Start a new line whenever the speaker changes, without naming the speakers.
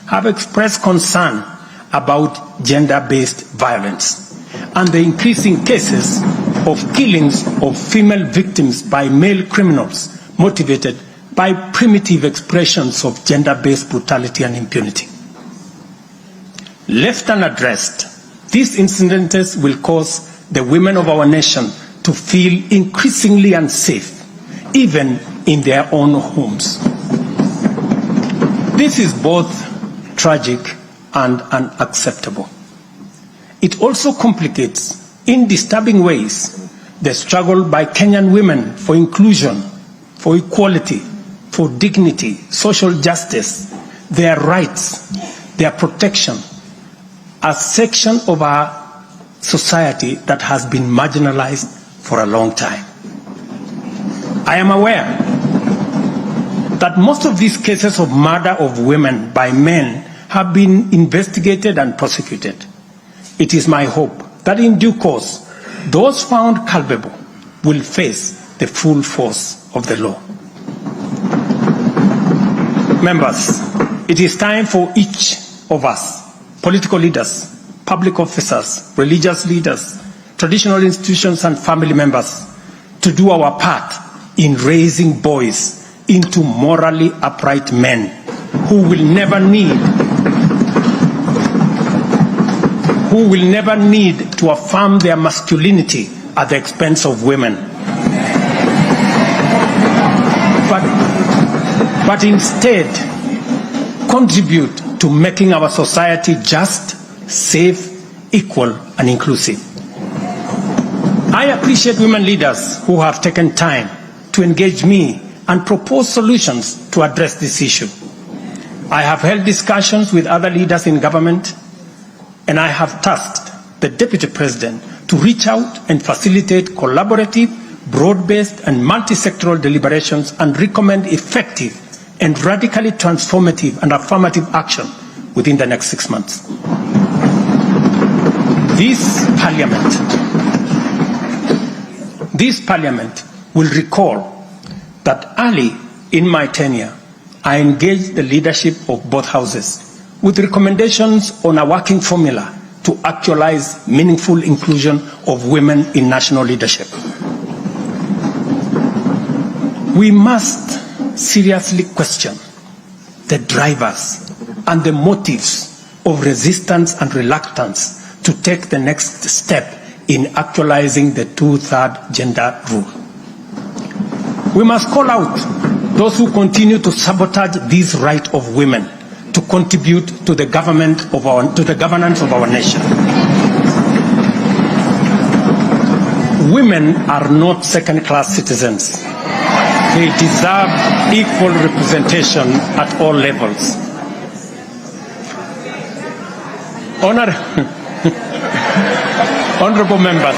have expressed concern about gender-based violence and the increasing cases of killings of female victims by male criminals motivated by primitive expressions of gender-based brutality and impunity. Left unaddressed, these incidents will cause the women of our nation to feel increasingly unsafe, even in their own homes. This is both tragic and unacceptable. It also complicates, in disturbing ways, the struggle by Kenyan women for inclusion, for equality, for dignity, social justice, their rights, their protection, a section of our society that has been marginalized for a long time. I am aware that most of these cases of murder of women by men have been investigated and prosecuted. It is my hope that in due course, those found culpable will face the full force of the law. Members, it is time for each of us, political leaders, public officers, religious leaders, traditional institutions and family members, to do our part in raising boys into morally upright men who will never need to affirm their masculinity at the expense of women. But instead, contribute to making our society just, safe, equal, and inclusive. I appreciate women leaders who have taken time to engage me and propose solutions to address this issue. I have held discussions with other leaders in government, and I have tasked the Deputy President to reach out and facilitate collaborative, broad-based, and multi-sectoral deliberations and recommend effective and radically transformative and affirmative action within the next 6 months. This Parliament will recall that early in my tenure, I engaged the leadership of both houses with recommendations on a working formula to actualize meaningful inclusion of women in national leadership. We must seriously question the drivers and the motives of resistance and reluctance to take the next step in actualizing the 2/3 gender rule. We must call out those who continue to sabotage this right of women to contribute to the governance of our nation. Women are not second-class citizens. They deserve equal representation at all levels. Honorable members,